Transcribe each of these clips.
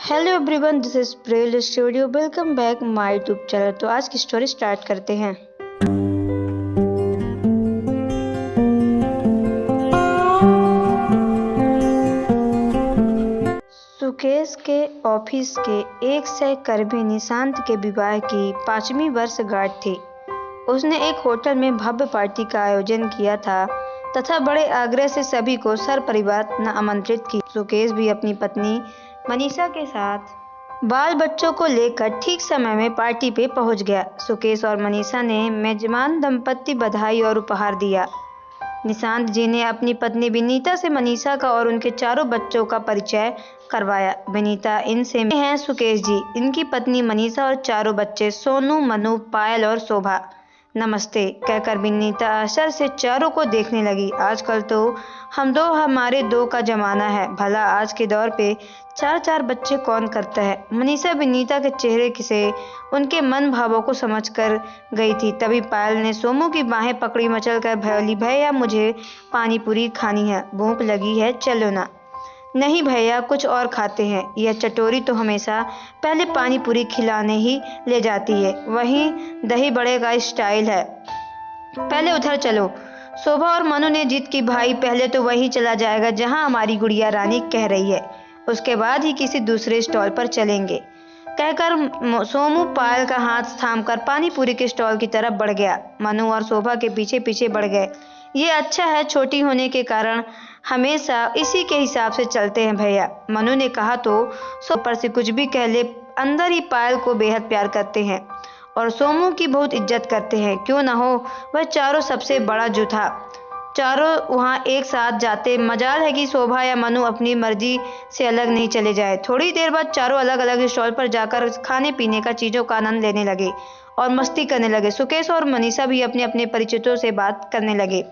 Hello everyone, this is Braille studio. Welcome back my YouTube channel. तो आज की story start करते हैं। सुकेश के ऑफिस के एक सहकर्मी निशांत के विवाह की 5वीं वर्षगांठ थी। उसने एक होटल में भव्य पार्टी का आयोजन किया था तथा बड़े आग्रह से सभी को सपरिवार आमंत्रित किया। सुकेश भी अपनी पत्नी मनीषा के साथ बाल बच्चों को लेकर ठीक समय में पार्टी पे पहुंच गया। सुकेश और मनीषा ने मेजबान दंपत्ति बधाई और उपहार दिया। निशांत जी ने अपनी पत्नी विनीता से मनीषा का और उनके चारों बच्चों का परिचय करवाया। विनीता इनसे हैं सुकेश जी, इनकी पत्नी मनीषा और चारों बच्चे सोनू, मनु, पायल और शोभा। नमस्ते कहकर विनीता आश्चर्य से चारों को देखने लगी। आजकल तो हम दो हमारे दो का जमाना है, भला आज के दौर पे चार चार बच्चे कौन करता है। मनीषा विनीता के चेहरे से उनके मन भावों को समझ कर गई थी। तभी पायल ने सोमू की बाहें पकड़ी मचल कर बोली, भैया मुझे पानी पूरी खानी है, भूख लगी है, चलो ना। नहीं भैया, कुछ और खाते हैं। यह चटोरी तो हमेशा पहले पानी पूरी खिलाने ही ले जाती है, वहीं दही बड़े का स्टाइल है। पहले उधर चलो। शोभा और मनु ने जिद की, भाई पहले तो वही चला जाएगा जहां हमारी गुड़िया रानी कह रही है, उसके बाद ही किसी दूसरे स्टॉल पर चलेंगे। कहकर सोमू पायल का हाथ थामकर पानी पूरी के स्टॉल की तरफ बढ़ गया। मनु और शोभा के पीछे पीछे बढ़ गए। ये अच्छा है, छोटी होने के कारण हमेशा इसी के हिसाब से चलते हैं भैया, मनु ने कहा। तो पर से कुछ भी कह ले, अंदर ही पायल को बेहद प्यार करते हैं और सोमू की बहुत इज्जत करते हैं। क्यों ना हो, वह चारों सबसे बड़ा जो था। चारों वहां एक साथ जाते। मजाल है कि शोभा या मनु अपनी मर्जी से अलग नहीं चले जाए। थोड़ी देर बाद चारों अलग अलग स्टॉल पर जाकर खाने पीने का चीजों का आनंद लेने लगे और मस्ती करने लगे। सुकेश और मनीषा भी अपने अपने परिचितों से बात करने लगे।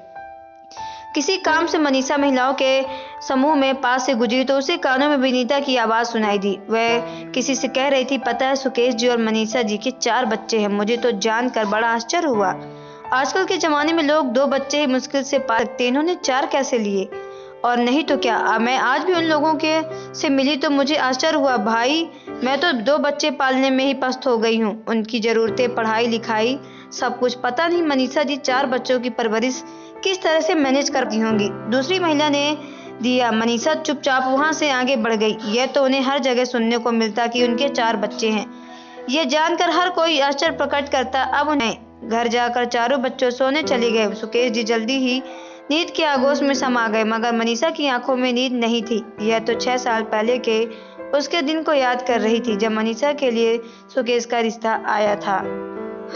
किसी काम से मनीषा महिलाओं के समूह में पास से गुजरी तो उसे कानों में विनीता की आवाज सुनाई दी। वह किसी से कह रही थी, पता है सुकेश जी और मनीषा जी के 4 बच्चे हैं। मुझे तो जानकर बड़ा आश्चर्य हुआ। आजकल के जमाने में लोग 2 बच्चे ही मुश्किल से पा सकते हैं, इन्होंने 4 कैसे लिए? और नहीं तो क्या, मैं आज भी उन लोगों के से मिली तो मुझे आश्चर्य हुआ। भाई मैं तो 2 बच्चे पालने में ही पस्त हो गई हूँ, उनकी जरूरतें, पढ़ाई लिखाई, सब कुछ। पता नहीं मनीषा जी 4 बच्चों की परवरिश किस तरह से मैनेज करती होंगी। दूसरी महिला ने दिया। मनीषा चुपचाप वहां से आगे बढ़ गई। यह तो उन्हें हर जगह सुनने को मिलता कि उनके 4 बच्चे हैं। यह जानकर हर कोई आश्चर्य प्रकट करता। अब उन्हें घर जाकर चारों बच्चों सोने चले गए। सुकेश जी जल्दी ही नींद के आगोश में समा गए, मगर मनीषा की आंखों में नींद नहीं थी। यह तो 6 साल पहले के उसके दिन को याद कर रही थी जब मनीषा के लिए सुकेश का रिश्ता आया था।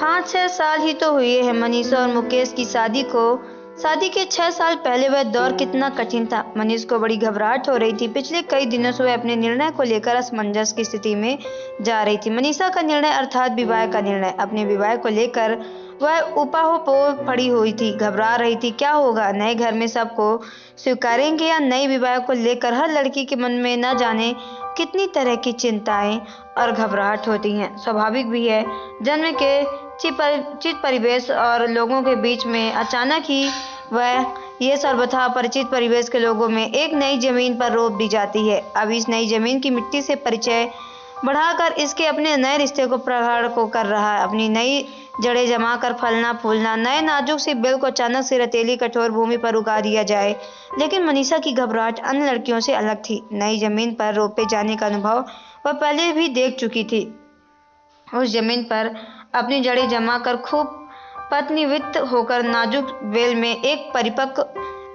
हाँ, 6 साल ही तो हुए हैं मनीषा और मुकेश की शादी के 6 साल पहले वह दौर कितना कठिन था। मनीष को बड़ी घबराहट हो रही थी। पिछले कई दिनों से वह अपने निर्णय को लेकर असमंजस की स्थिति में जा रही थी। मनीषा का निर्णय अर्थात विवाह का निर्णय, अपने विवाह को लेकर वह उपाहो पड़ी हुई थी, घबरा रही थी। क्या होगा, नए घर में सबको स्वीकारेंगे या नए विवाह को लेकर हर लड़की के मन में न जाने कितनी तरह की चिंताएं और घबराहट होती हैं। स्वाभाविक भी है, जन्म के चित परिवेश और लोगों के बीच में अचानक ही वह ये सर्वथा परिचित परिवेश के लोगों में एक नई जमीन पर रोप दी जाती है। अब इस नई जमीन की मिट्टी से परिचय बढ़ाकर इसके अपने नए रिश्ते को प्रगाढ़ को कर रहा है। अपनी नई जड़ें जमाकर फलना फूलना, नए नाजुक सी बेल को अचानक से रतेली कठोर भूमि पर उगा दिया जाए। लेकिन मनीषा की घबराहट अन्य लड़कियों से अलग थी। नई जमीन पर रोपे जाने का अनुभव वह पहले भी देख चुकी थी। उस जमीन पर अपनी जड़ें जमाकर खूब पत्नीवित होकर नाजुक बेल में एक परिपक्व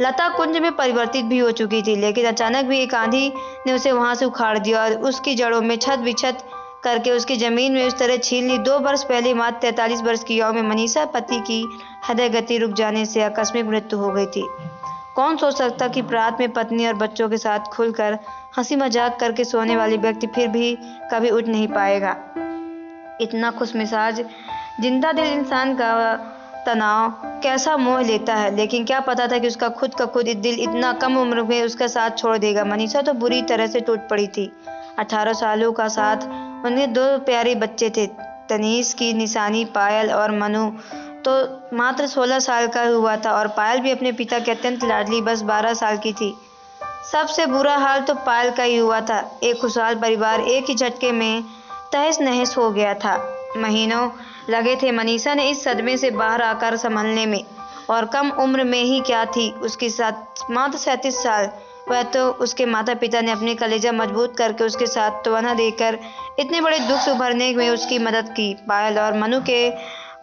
लता कुंज में परिवर्तित भी हो चुकी थी। लेकिन अचानक भी एक आंधी ने उसे वहां से उखाड़ दिया और उसकी जड़ों में छत बिछत करके उसकी जमीन में उस तरह छीन ली। 2 वर्ष पहले मात्र 43 वर्ष की आयु में मनीषा पति की हृदय गति रुक जाने से आकस्मिक मृत्यु हो गई थी। कौन सोच सकता कि प्रात में पत्नी और बच्चों के साथ खुलकर हंसी मजाक करके सोने वाली व्यक्ति फिर भी कभी उठ नहीं पाएगा। इतना खुशमिजाज जिंदा दिल इंसान का तनाव कैसा मोह लेता है। लेकिन क्या पता था कि उसका खुद का खुद दिल इतना कम उम्र में उसका साथ छोड़ देगा। मनीषा तो बुरी तरह से टूट पड़ी थी। 18 सालों का साथ उन्हें 2 प्यारे बच्चे थे, तनीश की निशानी पायल और मनु तो मात्र 16 साल का हुआ था और पायल भी अपने पिता की अत्यंत लाडली बस 12 साल की थी। सबसे बुरा हाल तो पायल का ही हुआ था। एक खुशहाल परिवार एक ही झटके में तहस नहस हो गया था। महीनों लगे थे मनीषा ने इस सदमे से बाहर आकर संभलने में, और कम उम्र में ही क्या थी उसकी साथ मात्र 37 साल। वह तो उसके माता पिता ने अपनी कलेजा मजबूत करके उसके साथ तोहना देकर इतने बड़े दुख से उभरने में उसकी मदद की। पायल और मनु के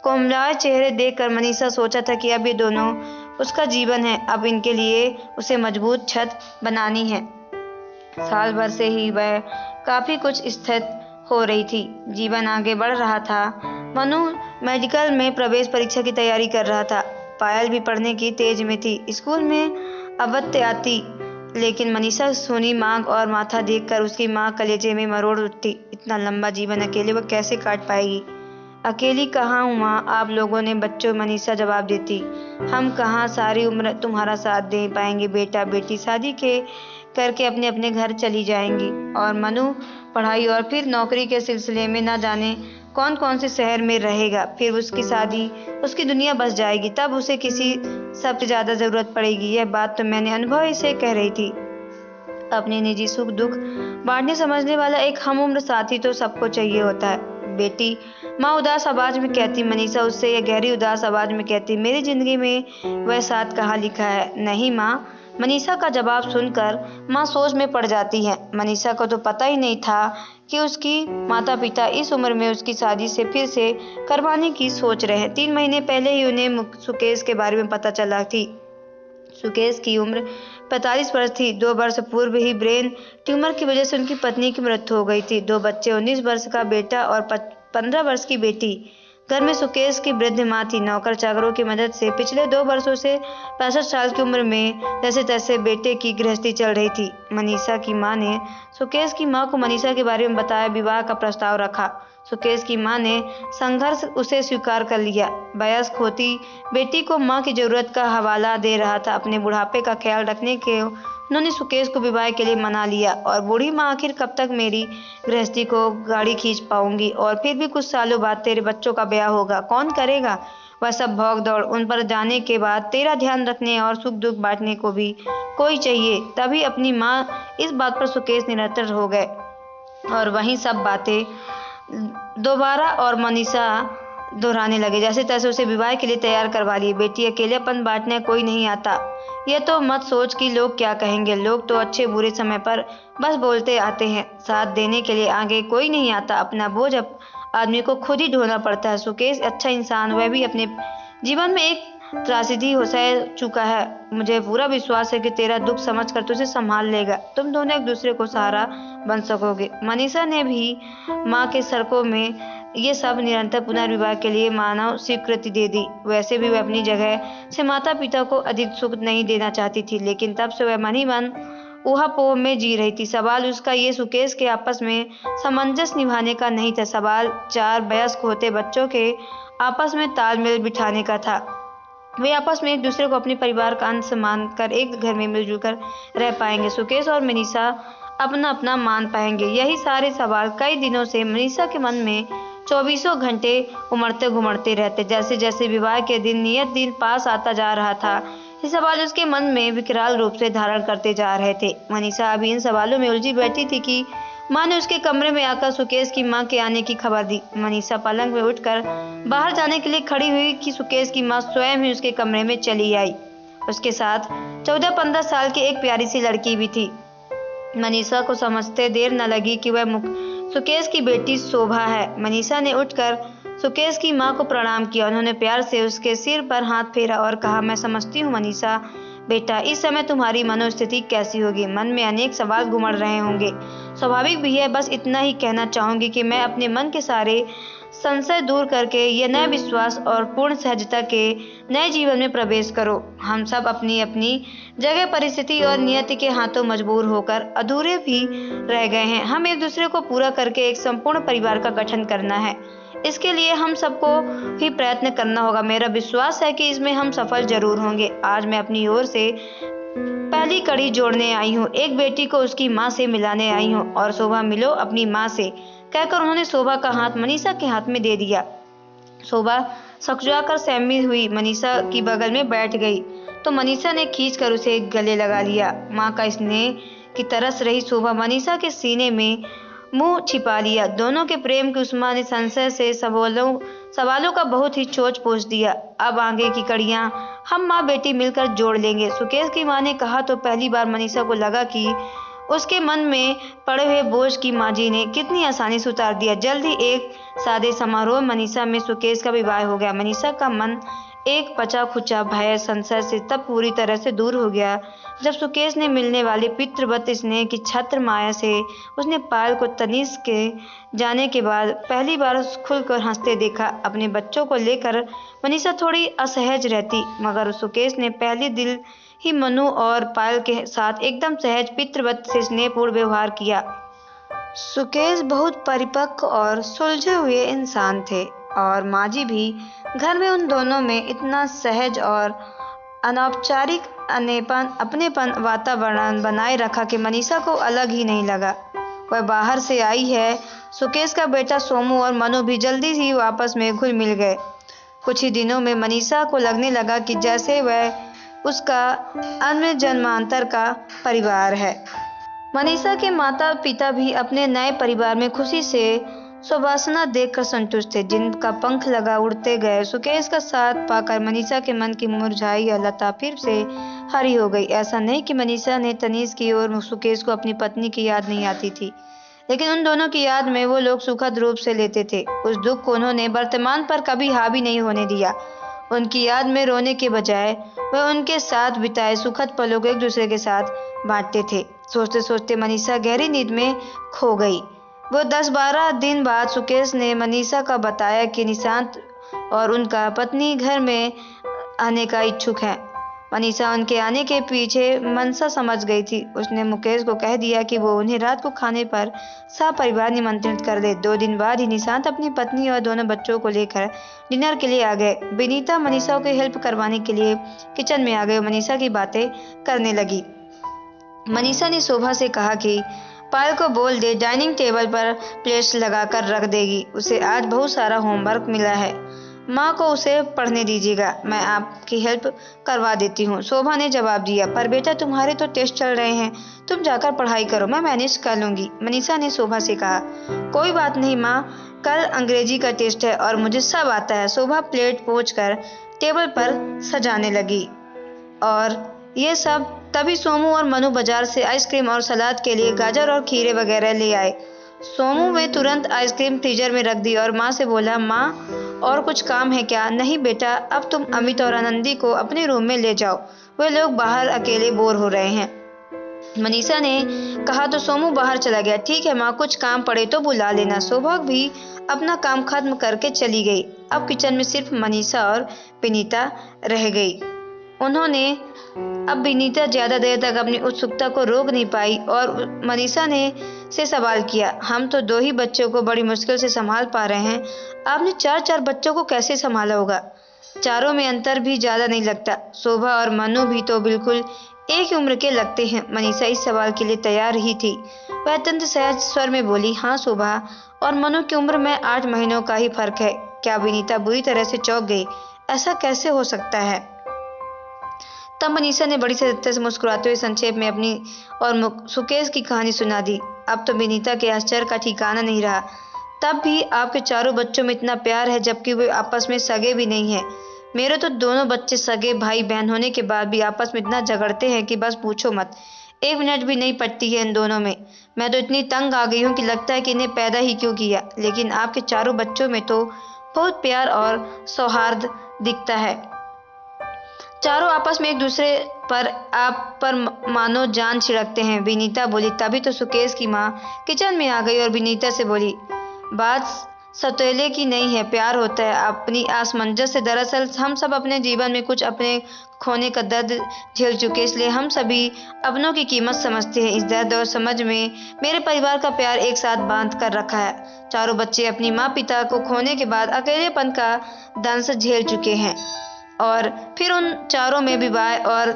कोमलाए चेहरे देखकर मनीषा सोचा था कि अब ये दोनों उसका जीवन है, अब इनके लिए उसे मजबूत छत बनानी है। साल भर से ही वह काफी कुछ स्थिर हो रही थी। जीवन आगे बढ़ रहा था। मनु मेडिकल में प्रवेश परीक्षा की तैयारी कर रहा था। पायल भी पढ़ने की तेज में थी। स्कूल में अवत्य आती, लेकिन मनीषा सोनी मांग और माथा देखकर उसकी माँ कलेजे में मरोड़ उठती। इतना लंबा जीवन अकेले वह कैसे काट पाएगी? अकेली कहाँ हूँ माँ, आप लोगों ने बच्चों, मनीषा जवाब देती। हम कहाँ सारी उम्र तुम्हारा साथ दे पाएंगे बेटा, बेटी शादी के करके अपने अपने घर चली जाएंगी, और मनु पढ़ाई और फिर नौकरी के सिलसिले में न जाने कौन कौन से शहर में रहेगा। फिर उसकी शादी, उसकी दुनिया बस जाएगी, तब उसे किसी सबसे ज्यादा जरूरत पड़ेगी। यह बात तो मैंने अनुभव से कह रही थी। अपने निजी सुख दुख बांटने समझने वाला एक हमउम्र साथी तो सबको चाहिए होता है बेटी, माँ उदास आवाज में कहती। मनीषा उससे यह गहरी उदास आवाज में कहती, मेरी जिंदगी में वह साथ कहाँ लिखा है? नहीं माँ। मनीषा का जवाब सुनकर माँ सोच में पड़ जाती है। मनीषा को तो पता ही नहीं था कि उसकी माता पिता इस उम्र में उसकी शादी से फिर से करवाने की सोच रहे हैं। 3 महीने पहले ही उन्हें सुकेश के बारे में पता चला थी। सुकेश की उम्र 45 वर्ष थी। 2 वर्ष पूर्व ही ब्रेन ट्यूमर की वजह से उनकी पत्नी की मृत्यु हो गई थी। 2 बच्चे, 19 वर्ष का बेटा और 15 वर्ष की बेटी। घर में सुकेश की वृद्ध माँ थी। नौकर चाकरों की मदद से पिछले 2 वर्षों से 65 साल की उम्र में जैसे तैसे बेटे की गृहस्थी चल रही थी। मनीषा की माँ ने सुकेश की माँ को मनीषा के बारे में बताया, विवाह का प्रस्ताव रखा। सुकेश की माँ ने संघर्ष उसे स्वीकार कर लिया। वयस्क होती बेटी को माँ की जरूरत का हवाला दे रहा था। अपने बुढ़ापे का ख्याल रखने के उन्होंने सुकेश को विवाह के लिए मना लिया। और बूढ़ी माँ, आखिर कब तक मेरी गृहस्थी को गाड़ी खींच पाऊंगी? और फिर भी कुछ सालों बाद तेरे बच्चों का ब्याह होगा, कौन करेगा वह सब भाग दौड़? उन पर जाने के बाद तेरा ध्यान रखने और सुख दुख बांटने को भी कोई चाहिए। तभी अपनी माँ इस बात पर सुकेश निरंतर हो गए, और वही सब बातें दोबारा और मनीषा दोहराने लगे। जैसे तैसे उसे विवाह के लिए तैयार करवा लिए। बेटी, अकेलेपन बांटने कोई नहीं आता। यह तो मत सोच कि लोग क्या कहेंगे। लोग तो अच्छे बुरे समय पर बस बोलते आते हैं, साथ देने के लिए आगे कोई नहीं आता। अपना बोझ आदमी को खुद ही ढोना पड़ता है। सुकेश अच्छा इंसान, वह भी अपने जीवन में एक त्रासदी हो सह चुका है। मुझे पूरा विश्वास है कि तेरा दुख समझकर तुझे संभाल लेगा। तुम दोनों एक दूसरे को सहारा बन सकोगे। मनीषा ने भी माँ के सड़कों में ये सब निरंतर पुनर्विवाह के लिए मानव स्वीकृति दे दी। वैसे भी वह अपनी जगह से माता पिता को अधिक सुख नहीं देना चाहती थी, लेकिन तब से वह मन ही मन ऊहापोह में जी रही थी। सवाल उसका ये सुकेश के आपस में सामंजस्य निभाने का नहीं था। सवाल 4 वयस्क होते बच्चों के आपस में तालमेल बिठाने का था। वे आपस में एक दूसरे को अपने परिवार का अंश मानकर एक घर में मिलजुल कर रह पाएंगे। सुकेश और मनीषा अपना अपना मान पाएंगे। यही सारे सवाल कई दिनों से मनीषा के मन में 24 घंटे उमड़ते घुमड़ते रहते। जैसे जैसे विवाह के दिन नियत दिन पास आता जा रहा था, ये सवाल उसके मन में विकराल रूप से धारण करते जा रहे थे। मनीषा अभी इन सवालों में उलझी बैठी थी कि माँ ने उसके कमरे में आकर सुकेश की माँ के आने की खबर दी। मनीषा पलंग में उठकर बाहर जाने के लिए खड़ी हुई कि सुकेश की माँ स्वयं ही उसके कमरे में चली आई। उसके साथ 14-15 साल की एक प्यारी सी लड़की भी थी। मनीषा को समझते देर न लगी कि वह सुकेश की बेटी शोभा है। मनीषा ने उठकर सुकेश की माँ को प्रणाम किया। उन्होंने प्यार से उसके सिर पर हाथ फेरा और कहा, मैं समझती हूँ मनीषा बेटा, इस समय तुम्हारी मनोस्थिति कैसी होगी। मन में अनेक सवाल घुमड़ रहे होंगे, स्वाभाविक भी है। बस इतना ही कहना चाहूंगी कि मैं अपने मन के सारे संशय दूर करके यह नए विश्वास और पूर्ण सहजता के नए जीवन में प्रवेश करो। हम सब अपनी अपनी जगह परिस्थिति और नियति के हाथों मजबूर होकर अधूरे भी रह गए हैं। हम एक दूसरे को पूरा करके एक संपूर्ण परिवार का गठन करना है। इसके लिए हम सबको ही प्रयत्न करना होगा। मेरा विश्वास है कि इसमें हम सफल जरूर होंगे। आज मैं अपनी ओर से पहली कड़ी जोड़ने आई हूँ। एक बेटी को उसकी माँ से मिलाने आई हूँ। और शोभा, मिलो अपनी माँ से, कहकर उन्होंने शोभा का हाथ मनीषा के हाथ में दे दिया। शोभा सकजुआ कर सहमी हुई मनीषा की बगल में बैठ गई। तो मनीषा ने खींचकर उसे गले लगा लिया। माँ का स्नेह की तरस रही शोभा मनीषा के सीने में मुंह छिपा लिया। दोनों के प्रेम की उष्मा ने संशय से सवालों का बहुत ही सोच पूछ दिया। अब आगे की कड़ियां हम माँ बेटी मिलकर जोड़ लेंगे, सुकेश की माँ ने कहा। तो पहली बार मनीषा को लगा कि उसके मन में पड़े हुए बोझ की माँ जी ने कितनी आसानी से उतार दिया। जल्द ही एक सादे समारोह मनीषा में सुकेश का विवाह हो गया। मनीषा का मन एक पचा खुचा भय संशय से तब पूरी तरह से दूर हो गया जब सुकेश ने मिलने वाले पितृवत स्नेह की छत्र माया से उसने पायल को तनीष के जाने के बाद पहली बार खुलकर हंसते देखा। अपने बच्चों को लेकर मनीषा थोड़ी असहज रहती, मगर सुकेश ने पहले दिन ही मनु और पायल के साथ एकदम सहज पितृवत से स्नेहपूर्ण व्यवहार किया। सुकेश बहुत परिपक्व और सुलझे हुए इंसान थे और माजी भी। घर में उन दोनों में इतना सहज और अनौपचारिक अपनेपन वातावरण बनाए रखा कि मनीषा को अलग ही नहीं लगा। वह बाहर से आई है। सुकेश का बेटा सोमू और मनु भी जल्दी ही आपस में घुल मिल गए। कुछ ही दिनों में मनीषा को लगने लगा कि जैसे वह उसका अन्य जन्मांतर का परिवार है। मनीषा के माता पिता भी अपने नए परिवार में खुशी से सुवासना देखकर संतुष्ट थे, जिनका पंख लगा उड़ते गए। सुकेश का साथ पाकर मनीषा के मन की मुरझाई लता फिर से हरी हो गई। ऐसा नहीं कि मनीषा ने तनीष की और सुकेश को अपनी पत्नी की याद नहीं आती थी, लेकिन उन दोनों की याद में वो लोग सुखद रूप से लेते थे। उस दुख को उन्होंने वर्तमान पर कभी हावी नहीं होने दिया। उनकी याद में रोने के बजाय वह उनके साथ बिताए सुखद पलों को एक दूसरे के साथ बांटते थे। सोचते सोचते मनीषा गहरी नींद में खो गई। वो 10-12 दिन बाद सुकेश ने मनीषा का बताया कि निशांत और उनका पत्नी घर में आने का इच्छुक है। मनीषा उनके आने के पीछे मनसा समझ गई थी। उसने मुकेश को कह दिया कि वो उन्हें रात को खाने पर सपरिवार निमंत्रित कर दे। 2 दिन बाद ही निशांत अपनी पत्नी और दोनों बच्चों को लेकर डिनर के लिए आ गए। विनीता मनीषा को हेल्प करवाने के लिए किचन में आ गई और मनीषा की बातें करने लगी। मनीषा ने शोभा से कहा कि पायल को बोल दे डाइनिंग टेबल पर प्लेट्स लगाकर रख देगी। उसे आज बहुत सारा होमवर्क मिला है, माँ को उसे पढ़ने दीजिएगा, मैं आपकी हेल्प करवा देती हूँ, शोभा ने जवाब दिया। पर बेटा तुम्हारे तो टेस्ट चल रहे हैं, तुम जाकर पढ़ाई करो, मैं मैनेज कर लूँगी, मनीषा ने शोभा से कहा। कोई बात नहीं माँ, कल अंग्रेजी का टेस्ट है और मुझे सब आता है। शोभा प्लेट पोंछकर टेबल पर सजाने लगी। और ये सब तभी सोमू और मनु बाजार से आइसक्रीम और सलाद के लिए गाजर और खीरे वगैरह ले आए। सोमू ने तुरंत आइसक्रीम फ्रीजर में रख दी और माँ से बोला, माँ और कुछ काम है क्या? नहीं बेटा, अब तुम अमित और आनंदी को अपने रूम में ले जाओ, वे लोग बाहर अकेले बोर हो रहे हैं, मनीषा ने कहा। तो सोमू बाहर चला गया। ठीक है माँ, कुछ काम पड़े तो बुला लेना। शोभा भी अपना काम खत्म करके चली गई। अब किचन में सिर्फ मनीषा और विनीता रह गई। उन्होंने अब विनीता ज्यादा देर तक अपनी उत्सुकता को रोक नहीं पाई और मनीषा ने से सवाल किया, हम तो 2 ही बच्चों को बड़ी मुश्किल से संभाल पा रहे हैं, आपने 4 बच्चों को कैसे संभाला होगा? चारों में अंतर भी ज्यादा नहीं लगता, शोभा और मनु भी तो बिल्कुल एक ही उम्र के लगते हैं। मनीषा इस सवाल के लिए तैयार ही थी। वह अत्यंत सहज स्वर में बोली, हाँ शोभा और मनु की उम्र में 8 महीनों का ही फर्क है। क्या? विनीता बुरी तरह से चौंक गई। ऐसा कैसे हो सकता है? तब मनीषा ने बड़ी सजगता से मुस्कुराते हुए संक्षेप में अपनी और सुकेश की कहानी सुना दी। अब तो विनीता के आश्चर्य का ठिकाना नहीं रहा। तब भी आपके 4 बच्चों में इतना प्यार है जबकि वे आपस में सगे भी नहीं हैं। मेरे तो दोनों बच्चे सगे भाई बहन होने के बाद भी आपस में इतना झगड़ते हैं कि बस पूछो मत, 1 मिनट भी नहीं पड़ती है इन दोनों में। मैं तो इतनी तंग आ गई हूँ कि लगता है कि इन्हें पैदा ही क्यों किया। लेकिन आपके 4 बच्चों में तो बहुत प्यार और सौहार्द दिखता है। चारों आपस में एक दूसरे पर आप पर मानो जान छिड़कते हैं, विनीता बोली। तभी तो सुकेश की माँ किचन में आ गई और विनीता से बोली, बात सौतेले की नहीं है, प्यार होता है अपनी असमंजस से। दरअसल हम सब अपने जीवन में कुछ अपने खोने का दर्द झेल चुके, इसलिए हम सभी अपनों की कीमत समझते हैं। इस दर्द और समझ में मेरे परिवार का प्यार एक साथ बांध कर रखा है। चारों बच्चे अपनी माँ पिता को खोने के बाद अकेलेपन का दंश झेल चुके हैं और फिर उन चारों में विवाह और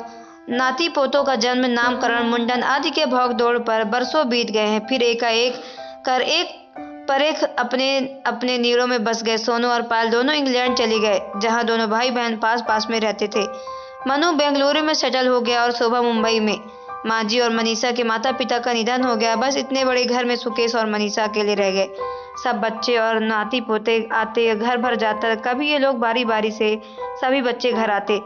नाती पोतों का जन्म, नामकरण, मुंडन आदि के भाग दौड़ पर बरसों बीत गए हैं। फिर एकाएक कर एक अपने अपने नीड़ों में बस गए। सोनू और पायल दोनों इंग्लैंड चले गए, जहां दोनों भाई बहन पास पास में रहते थे। मनु बेंगलुरु में सेटल हो गया और शोभा मुंबई में। माजी और मनीषा के माता पिता का निधन हो गया। बस इतने बड़े घर में सुकेश और मनीषा अकेले रह गए। सब बच्चे और नाती पोते आते, घर भर जाता। कभी ये लोग बारी बारी से सभी बच्चे घर आते,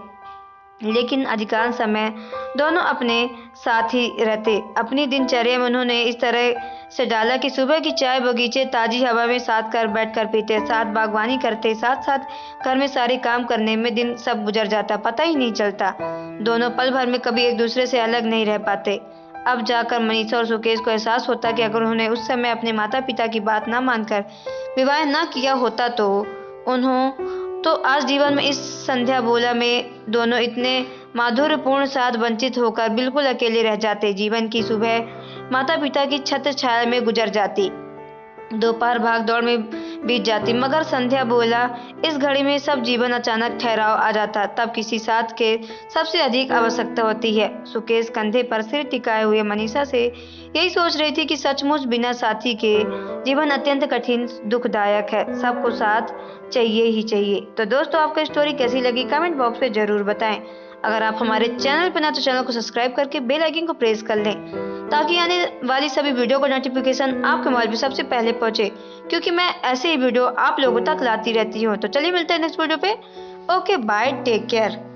लेकिन अधिकांश समय दोनों अपने साथ ही रहते। अपनी दिनचर्या में उन्होंने इस तरह से डाला कि सुबह की चाय बगीचे ताजी हवा में साथ कर बैठकर पीते, साथ बागवानी करते, साथ साथ घर में सारे काम करने में दिन सब गुजर जाता, पता ही नहीं चलता। दोनों पल भर में कभी एक दूसरे से अलग नहीं रह पाते। अब जाकर मनीषा और सुकेश को एहसास होता कि अगर उन्होंने उस समय अपने माता पिता की बात ना मानकर विवाह ना किया होता तो आज जीवन में इस संध्या बोला में दोनों इतने माधुर्यपूर्ण साथ वंचित होकर बिल्कुल अकेले रह जाते। जीवन की सुबह माता पिता की छत्र छाया में गुजर जाती, दोपहर भाग दौड़ में बीत जाती, मगर संध्या बोला इस घड़ी में सब जीवन अचानक ठहराव आ जाता। तब किसी साथ के सबसे अधिक आवश्यकता होती है। सुकेश कंधे पर सिर टिकाए हुए मनीषा से यही सोच रही थी कि सचमुच बिना साथी के जीवन अत्यंत कठिन दुखदायक है। सबको साथ चाहिए ही चाहिए। तो दोस्तों, आपको स्टोरी कैसी लगी कमेंट बॉक्स में जरूर बताएं। अगर आप हमारे चैनल पर ना तो चैनल को सब्सक्राइब करके बेल आइकन को प्रेस कर लें, ताकि आने वाली सभी वीडियो का नोटिफिकेशन आपके मोबाइल पर सबसे पहले पहुंचे, क्योंकि मैं ऐसे ही वीडियो आप लोगों तक लाती रहती हूँ। तो चलिए मिलते हैं नेक्स्ट वीडियो पे। Okay bye, take care.